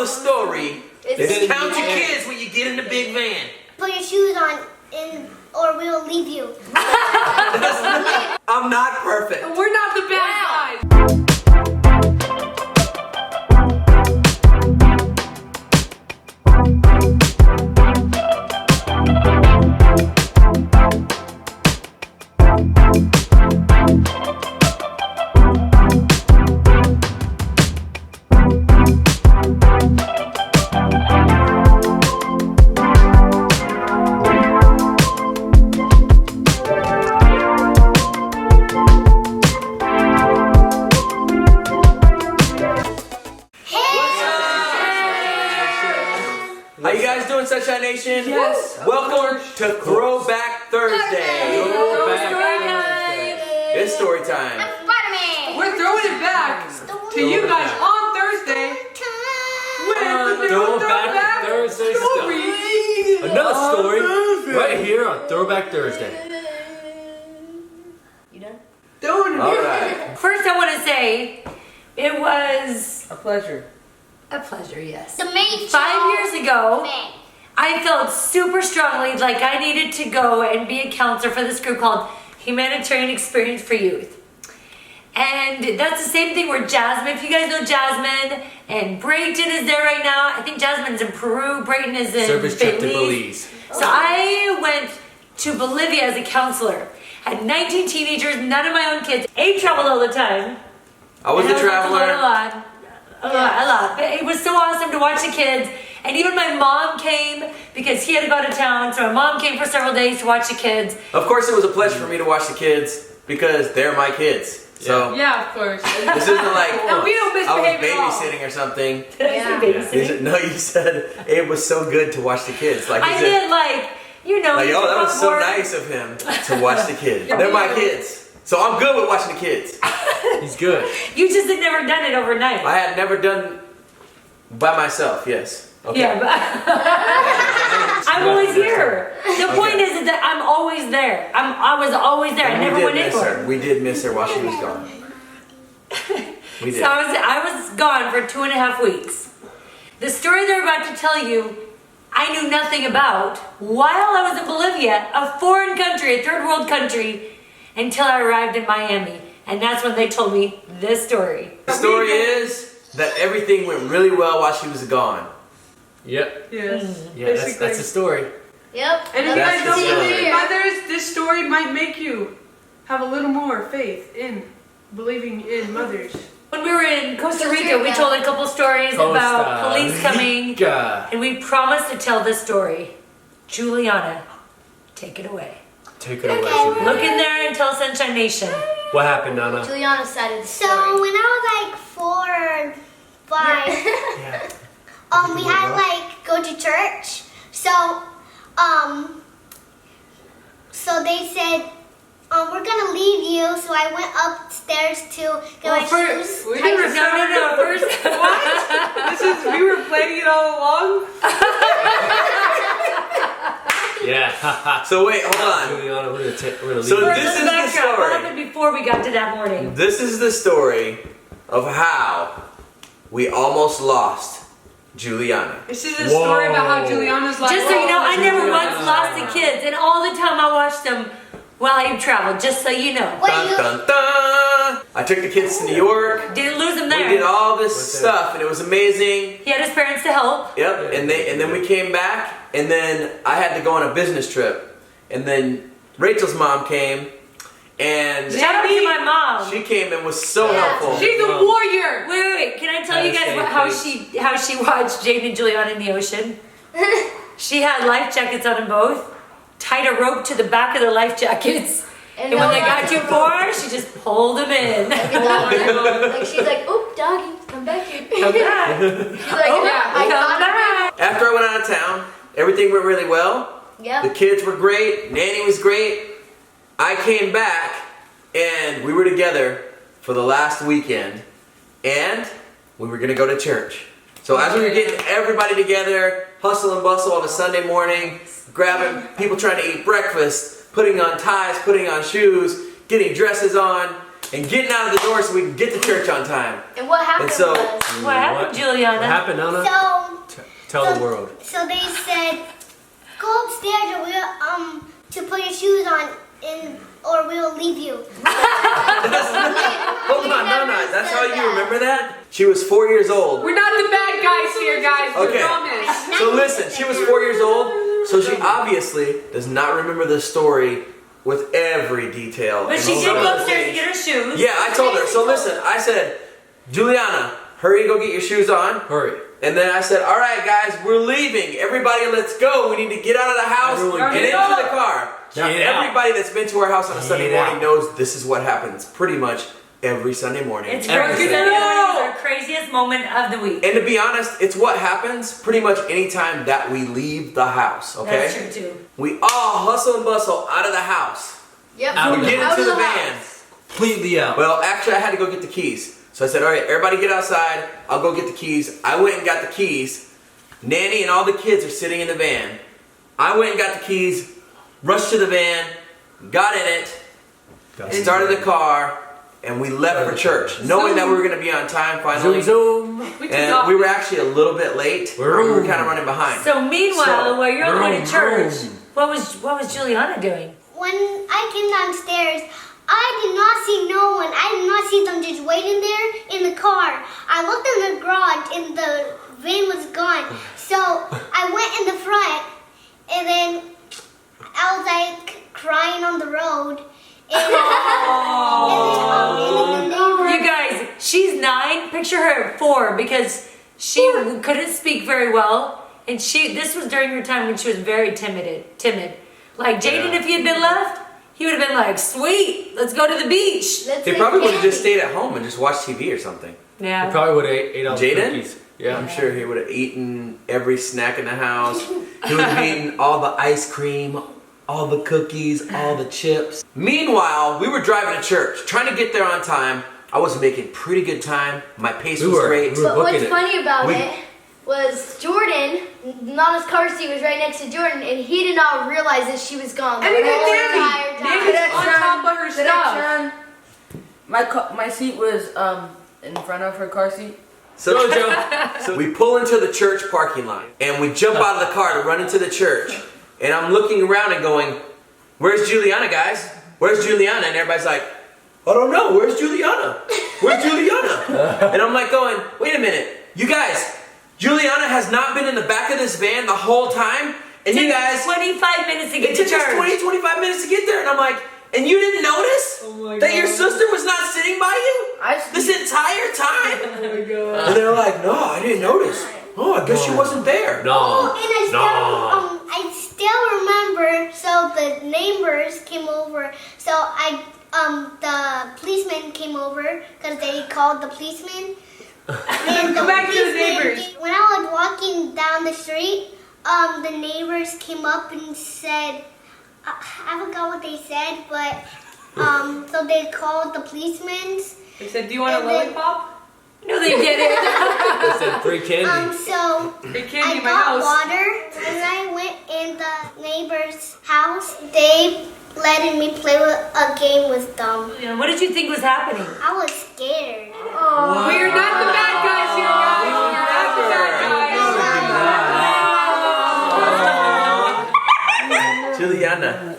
the story is count your kids when you get in the big van. Put your shoes on, or we'll leave you. I'm not perfect. We're not the bad guys. How you guys doing, Sunshine Nation? Yes. Welcome to Throwback Thursday. It's story time. Spider-Man. We're throwing it back to you guys on Thursday with the new Throwback Thursday story. Another story right here on Throwback Thursday. You done? Doing it. All right. First, I want to say it was A pleasure. a pleasure, yes. The main 5 years ago, Man. I felt super strongly like I needed to go and be a counselor for this group called Humanitarian Experience for Youth. And that's the same thing where Jasmine, if you guys know Jasmine, and Brayton is there right now. I think Jasmine's in Peru, Brayton is in Service trip to Belize. Belize. So I went to Bolivia as a counselor. I had 19 teenagers, none of my own kids. Abe traveled all the time. I was And the I got to learn traveler. a lot. But it was so awesome to watch the kids. And even my mom came because he had to go to town. So my mom came for several days to watch the kids. Of course, it was a pleasure for me to watch the kids because they're my kids. So Yeah, of course. this isn't like And we don't I was misbehave at all. babysitting or something. Did I say babysitting? No, you said it was so good to watch the kids. Like, I did like, you know. Like, you oh, that come was so aboard. nice of him to watch the kids. They're my kids. So I'm good with watching the kids. He's good. You just had never done it overnight. I had never done by myself, yes. Okay. Yeah, but I'm always here. The point is that I'm always there. I was always there. I And never we went did miss anywhere. her. We did miss her while she was gone. We did. So I was gone for 2.5 weeks. The story they're about to tell you, I knew nothing about while I was in Bolivia, a foreign country, a third world country, until I arrived in Miami. And that's when they told me this story. The story is that everything went really well while she was gone. Yep. Yes. Yeah, that's the story. Yep. And if you That's guys don't the story. believe in mothers, this story might make you have a little more faith in believing in mothers. When we were in Costa Rica, we told a couple stories about police coming, Rica. and we promised to tell this story. Juliana, take it away. Take it away, Juliana. Look in there and tell Sunshine Nation. What happened, Nana? Juliana started the story. So when I was like 4 or 5, Yeah. we had like go to church. So they said, we're gonna leave you. So I went upstairs to get my shoes. We didn't No. First, we were planning it all along. Yeah. So wait, hold on. Juliana, we're gonna leave. So you. this is the What story. happened before we got to that morning? This is the story of how we almost lost Juliana. This is a story about how Whoa. Juliana's like. Just so you know, I never Juliana. once lost the kids, and all the time I watched them while I traveled. Just so you know, Dun, dun, dun. I took the kids to New York. didn't lose them We there. did all this What's that? stuff, and it was amazing. He had his parents to help. Yep. And then we came back, and then I had to go on a business trip, and then Rachel's mom came, and Shout out to my mom. she came and was so helpful. She's a warrior. Wait. Can I tell you guys Honestly, how she watched Jaden and Juliana in the ocean? She had life jackets on them both, tied a rope to the back of their life jackets, and when they got too far, she just pulled them in. Like she's like, "Oop, doggy, come back here." Come back. She's like, Oh, "Yeah, I come got back. After I went out of town, everything went really well. it." Yep. The kids were great. Nanny was great. I came back, and we were together for the last weekend, and we were gonna go to church. So as we were getting everybody together, hustle and bustle of a Sunday morning, grabbing people trying to eat breakfast, putting on ties, putting on shoes, getting dresses on, and getting out of the door so we can get to church on time. And what happened And so- was, What happened, Juliana? What happened, Nana? so Tell the world. So they said, go upstairs or we'll to put your shoes on or we'll leave you. Hold on, no. That's how you remember that? She was 4 years old. We're not the bad guys here, guys. We Okay. promise. So listen, she was 4 years old, so she obviously does not remember the story with every detail. But and she did some of go the upstairs to things. get her shoes. Yeah, I told her. So listen, I said, Juliana, hurry, go get your shoes on. Hurry. And then I said, all right, guys, we're leaving. Everybody, let's go. We need to get out of the house Everyone and get into out. the car. Now, Get out. everybody that's been to our house on a Sunday Get morning out. knows this is what happens pretty much every Sunday morning. It's Every crazy. Sunday. It's our craziest moment of the week. And to be honest, it's what happens pretty much any time that we leave the house, okay? That's true too. We all hustle and bustle out of the house. Yep. Out We of get the into the van. Completely out. Well, actually, I had to go get the keys. So I said, all right, everybody get outside. I'll go get the keys. I went and got the keys. Nanny and all the kids are sitting in the van. I went and got the keys, rushed to the van, got in it, started the car, and we left for church, knowing that we were going to be on time finally. Zoom. We took And off. we were actually a little bit late. We were kind of running behind. So meanwhile, So, while you're on the way to church, vroom. what was Juliana doing? When I came downstairs, I did not see no one. I did not see them just waiting there in the car. I looked in the garage and the van was gone. So I went in the front and then I was like crying on the road. And, You guys, she's 9. Picture her at 4 because she couldn't speak very well, and this was during her time when she was very timid. Like Jaden, if he had been left, he would have been like, "Sweet, let's go to the beach." They probably would have just stayed at home and just watched TV or something. Yeah. We probably would have ate all the Jaden? cookies. Yeah. I'm sure he would have eaten every snack in the house. He would have eaten all the ice cream, all the cookies, all the chips. Meanwhile, we were driving to church, trying to get there on time. I was making pretty good time. My pace was great. we were But what's booking it. funny about We- it was Jordan, Nana's car seat was right next to Jordan, and he did not realize that she was gone. And the even whole Danny. entire time. Danny's on top of her stuff. My seat was in front of her car seat. So we pull into the church parking lot and we jump out of the car to run into the church. And I'm looking around and going, "Where's Juliana, guys? Where's Juliana?" And everybody's like, "I don't know. Where's Juliana? Where's Juliana?" And I'm like going, "Wait a minute. You guys, Juliana has not been in the back of this van the whole time? And you guys, 25 minutes to it get to took us church. 25 minutes to get there." And I'm like, "And you didn't notice that your sister was not sitting by you this entire time?" And they're like, "No, I didn't notice. Oh, I guess she wasn't there." No. and I still remember. So the neighbors came over. So the policeman came over because they called the policeman. And Go back to the policeman neighbors. When I was walking down the street, the neighbors came up and said, I forgot what they said, but so they called the policemen. They said, "Do you want a And then- lollipop?" No, they didn't. They said free candy. So Free I candy in my got house. water. When I went in the neighbor's house, they letting me play with a game with them. What did you think was happening? I was scared. We are not the bad guys here, guys. We are not the bad guys. Juliana,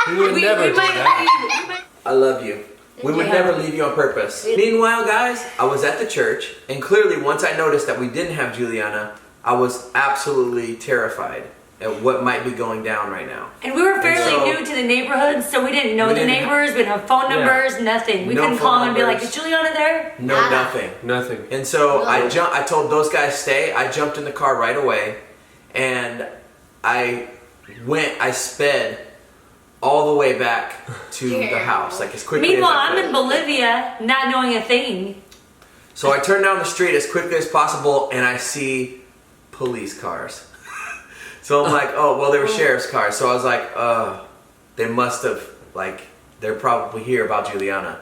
We would never do that. I love you. We would never leave you on purpose. Meanwhile, guys, I was at the church, and clearly once I noticed that we didn't have Juliana, I was absolutely terrified at what might be going down right now. And we were fairly so- new to the neighborhood, so we didn't know We the didn't neighbors. We didn't have phone numbers, nothing. We No couldn't phone call them and be like, numbers. "Is Juliana there?" No, nothing. Nothing. And so I told those guys stay. I jumped in the car right away, and I sped all the way back to the house, like as quickly Meanwhile, as I I'm could. in Bolivia, not knowing a thing. So I turn down the street as quickly as possible, and I see police cars. So I'm like, "Oh, well, they were sheriff's cars." So I was like, they must have, like, they're probably here about Juliana.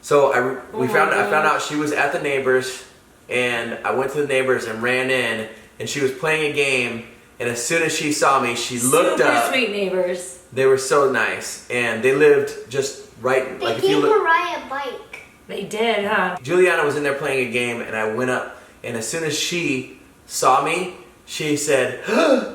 So I found out she was at the neighbors, and I went to the neighbors and ran in, and she was playing a game. And as soon as she saw me, she looked Super up. sweet neighbors. They were so nice, and they lived just right. They Like if you gave look, Mariah a bike. They did, huh? Juliana was in there playing a game, and I went up, and as soon as she saw me, she said,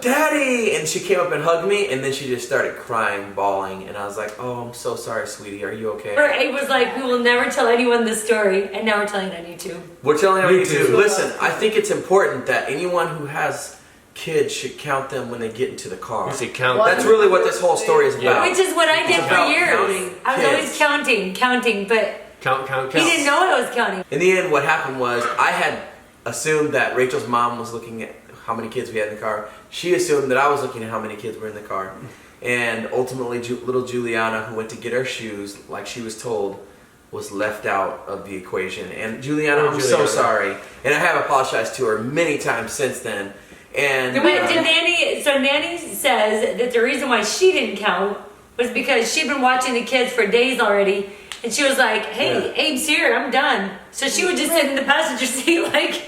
"Daddy!" And she came up and hugged me, and then she just started crying, bawling, and I was like, "Oh, I'm so sorry, sweetie. Are you okay?" It was like, we will never tell anyone this story, and now we're telling it on YouTube. We're telling you on YouTube. YouTube. Listen, I think it's important that anyone who has kids should count them when they get into the car. You say count. That's really what this whole story is about. Which is what I did It's for about years. counting I was kids. always counting, but Count. he didn't know I was counting. In the end, what happened was I had assumed that Rachel's mom was looking at how many kids we had in the car. She assumed that I was looking at how many kids were in the car. And ultimately, little Juliana, who went to get her shoes, like she was told, was left out of the equation. And Juliana, I'm so Juliana. sorry. And I have apologized to her many times since then. And But Nanny says that the reason why she didn't count was because she'd been watching the kids for days already, and she was like, "Hey, Abe's here, I'm done." So she would just sit in the passenger seat like,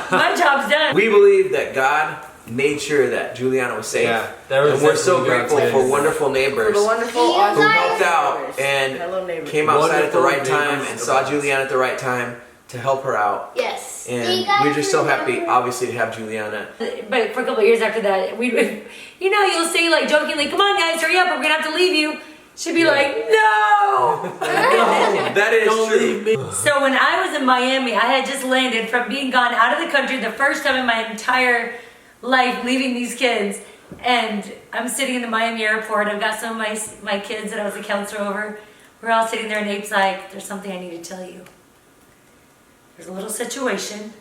"My job's done." we believe that God made sure that Juliana was safe. Yeah, that was and we're so definitely grateful God's for hand. wonderful For neighbors the wonderful, You awesome who guys- helped out Hello, and neighbors. came outside at the right Wonderful time neighbors. and saw Juliana at the right time to help her out. Yes. Do you And guys we're just so happy, remember- obviously, to have Juliana. But for a couple of years after that, we would, you'll say like jokingly, "Come on, guys, hurry up, we're gonna have to leave you." She'd be like, "No." That is Don't true. leave me. So when I was in Miami, I had just landed from being gone out of the country the first time in my entire life, leaving these kids, and I'm sitting in the Miami airport. I've got some of my kids that I was a counselor over. We're all sitting there, and Abe's like, "There's something I need to tell you. There's a little situation.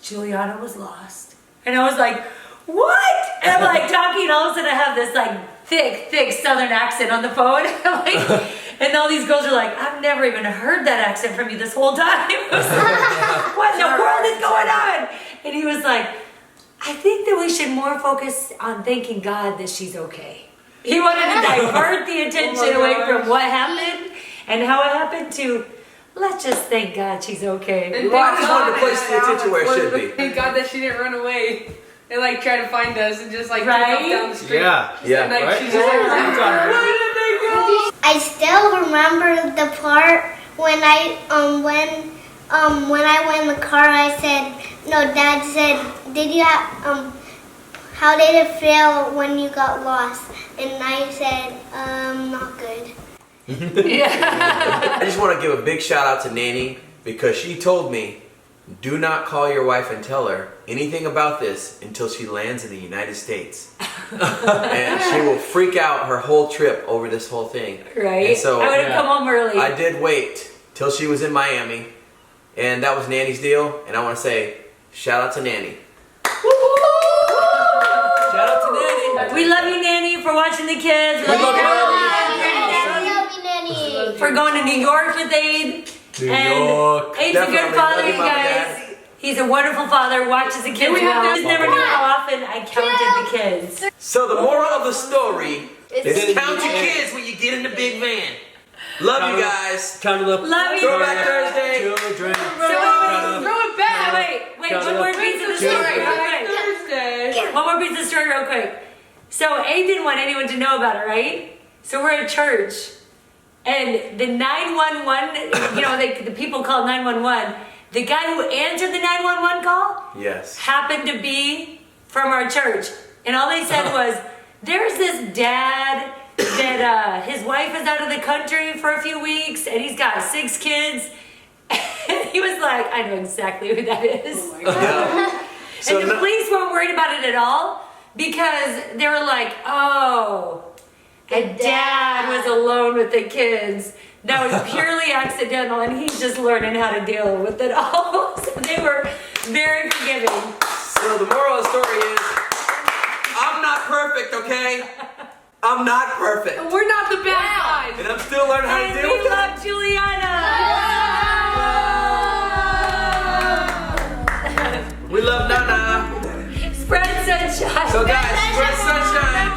Juliana was lost." And I was like, "What?" And I'm like talking, and all of a sudden I have this like thick southern accent on the phone. I'm like, and all these girls are like, "I've never even heard that accent from you this whole time." I was like, "What in the world is going on?" And he was like, "I think that we should more focus on thanking God that she's okay." He wanted to divert the attention away from what happened and how it happened to, let's just thank God she's okay. And Well, I thank just wanted to God place that- the attention where it should be. Thank God that she didn't run away and like try to find us and just like Right? take off down the street. Yeah. Yeah. And, like, Right? she's just like, where did they go? I still remember the part when I went in the car. I said, no, Dad said, "Did you have how did it feel when you got lost?" And I said, "Not good." Yeah. I just want to give a big shout out to Nanny because she told me, "Do not call your wife and tell her anything about this until she lands in the United States." And she will freak out her whole trip over this whole thing. Right? And so I would have come home early. I did wait till she was in Miami, and that was Nanny's deal. And I want to say, shout out to Nanny. Shout out to Nanny. We love you, Nanny, for watching the kids. We love you for going to New York with Abe. New And York. Abe's a Definitely. good father, Love you, you Mom and guys. Dad. He's a wonderful father, watches the kids we have well. to- Just never knew how often I counted the kids. So the moral of the story is It's- count your kids when you get in the big van. Love you guys. Count it up. Love you. Throwback Thursday. Children. Throw it back. Wait, one more piece of the story. real quick. Thursday. One more piece of the story real quick. So Abe didn't want anyone to know about it, right? So we're at church, and the 911, the people called 911. The guy who answered the 911 call Yes. happened to be from our church. And all they said was, "There's this dad that his wife is out of the country for a few weeks, and he's got 6 kids." And he was like, "I know exactly who that is." Yeah. So And the no- police weren't worried about it at all because they were like, "Oh, a dad was alone with the kids. That was purely accidental, and he's just learning how to deal with it all." So they were very forgiving. So the moral of the story is, I'm not perfect, okay? I'm not perfect. We're not the bad guys. And I'm still learning how to And deal we with it. love Juliana. We love Nana. Spread sunshine. So guys, spread sunshine.